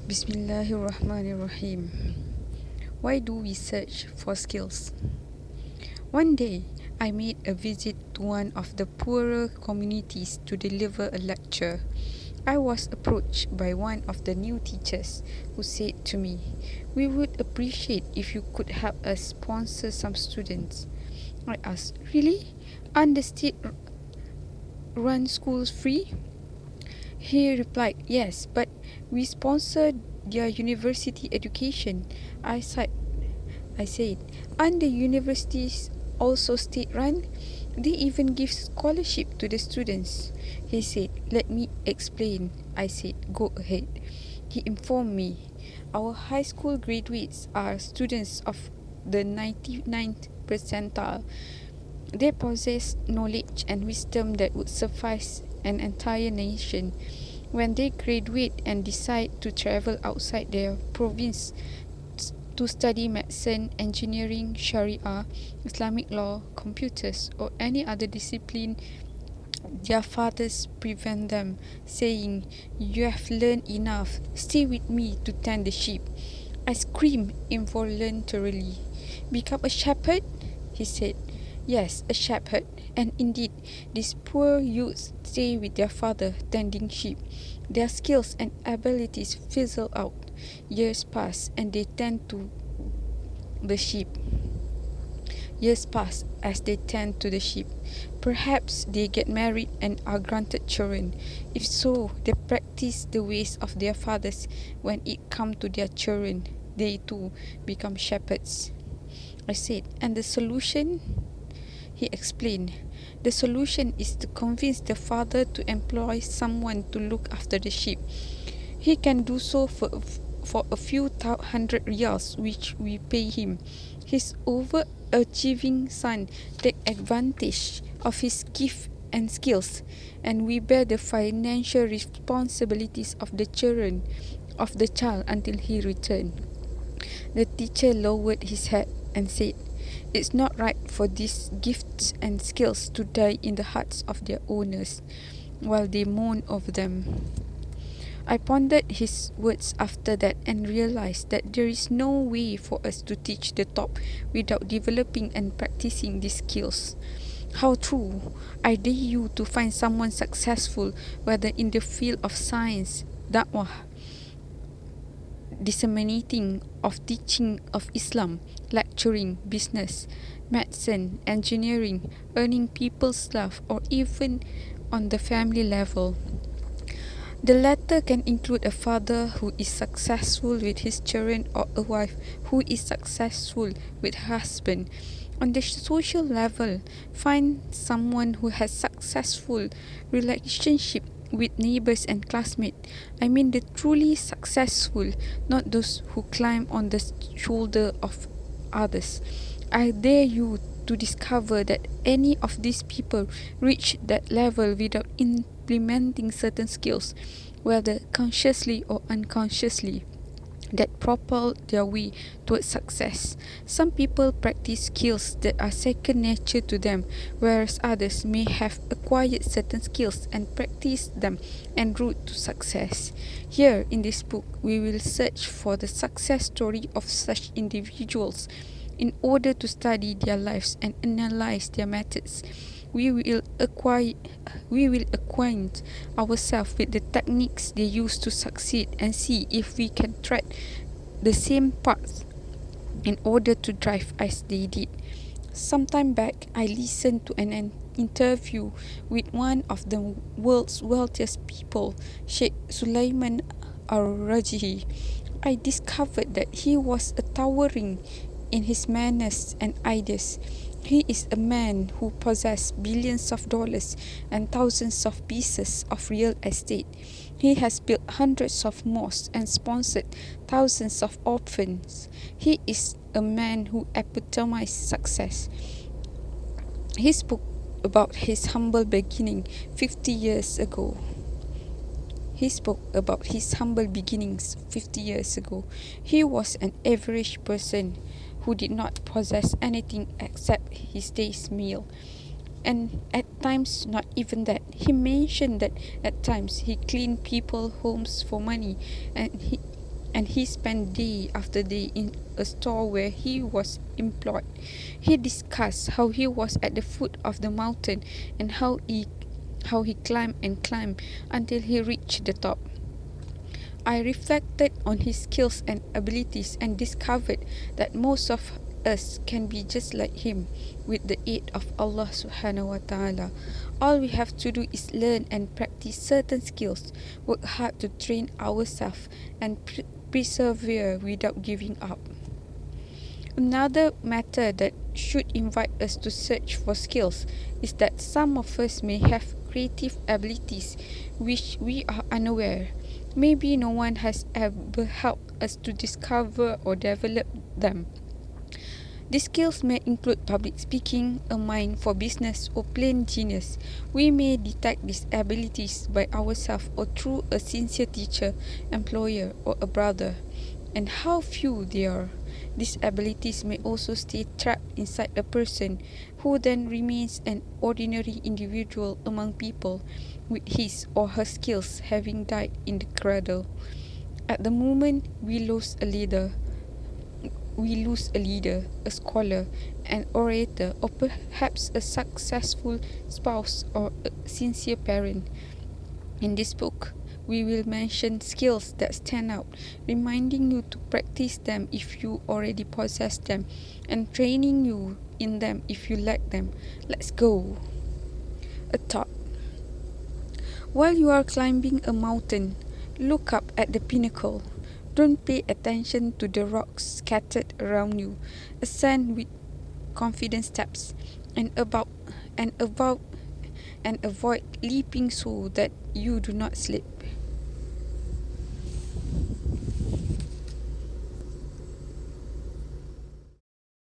Bismillahirrahmanirrahim. Why do we search for skills? One day, I made a visit to one of the poorer communities to deliver a lecture. I was approached by one of the new teachers who said to me, "We would appreciate if you could help us sponsor some students." I asked, "Really? Aren't the state-run schools free?" He replied, "Yes, but we sponsor their university education." I said, "Aren't the universities also state-run? They even give scholarship to the students." He said, "Let me explain." I said, "Go ahead." He informed me, "Our high school graduates are students of the 99th percentile. They possess knowledge and wisdom that would suffice an entire nation. When they graduate and decide to travel outside their province to study medicine, engineering, Sharia, Islamic law, computers, or any other discipline, their fathers prevent them, saying, 'You have learned enough, stay with me to tend the sheep.'" I screamed involuntarily. "Become a shepherd?" He said, "Yes, a shepherd." And indeed, these poor youths stay with their father tending sheep. Their skills and abilities fizzle out. Years pass and they tend to the sheep. Years pass as they tend to the sheep. Perhaps they get married and are granted children. If so, they practice the ways of their fathers. When it comes to their children, they too become shepherds. I said, "And the solution?" He explained, "The solution is to convince the father to employ someone to look after the sheep. He can do so for a few hundred riyals, which we pay him. His overachieving son takes advantage of his gift and skills, and we bear the financial responsibilities of the child until he returns." The teacher lowered his head and said, "It's not right for these gifts and skills to die in the hearts of their owners, while they mourn over them." I pondered his words after that and realized that there is no way for us to teach the top without developing and practicing these skills. How true! I dare you to find someone successful, whether in the field of science, da'wah, disseminating of teaching of Islam, lecturing, business, medicine, engineering, earning people's love, or even on the family level. The latter can include a father who is successful with his children or a wife who is successful with her husband. On the social level, find someone who has successful relationship with neighbors and classmates. I mean the truly successful, not those who climb on the shoulder of others. I dare you to discover that any of these people reach that level without implementing certain skills, whether consciously or unconsciously, that propel their way towards success. Some people practice skills that are second nature to them, whereas others may have acquired certain skills and practice them en route to success. Here in this book, we will search for the success story of such individuals. In order to study their lives and analyze their methods, we will acquaint ourselves with the techniques they use to succeed and see if we can tread the same path in order to thrive as they did. Some time back, I listened to an interview with one of the world's wealthiest people, Sheikh Sulaiman Al-Rajihi. I discovered that he was a towering in his manners and ideas. He is a man who possesses billions of dollars and thousands of pieces of real estate. He has built hundreds of mosques and sponsored thousands of orphans. He is a man who epitomizes success. He spoke about his humble beginning 50 years ago. He spoke about his humble beginnings 50 years ago. He was an average person who did not possess anything except his day's meal. And at times, not even that. He mentioned that at times he cleaned people's homes for money, and and he spent day after day in a store where he was employed. He discussed how he was at the foot of the mountain and how he climbed and climbed until he reached the top. I reflected on his skills and abilities and discovered that most of us can be just like him with the aid of Allah subhanahu wa ta'ala. All we have to do is learn and practice certain skills, work hard to train ourselves, and persevere without giving up. Another matter that should invite us to search for skills is that some of us may have creative abilities which we are unaware. Maybe no one has ever helped us to discover or develop them. These skills may include public speaking, a mind for business, or plain genius. We may detect these abilities by ourselves or through a sincere teacher, employer, or a brother. And how few they are. These abilities may also stay trapped inside a person, who then remains an ordinary individual among people, with his or her skills having died in the cradle. At the moment we lose a leader, a scholar, an orator, or perhaps a successful spouse or a sincere parent. In this book, we will mention skills that stand out, reminding you to practice them if you already possess them, and training you in them if you lack them. Let's go. A thought. While you are climbing a mountain, look up at the pinnacle. Don't pay attention to the rocks scattered around you. Ascend with confident steps and about and avoid leaping so that you do not slip.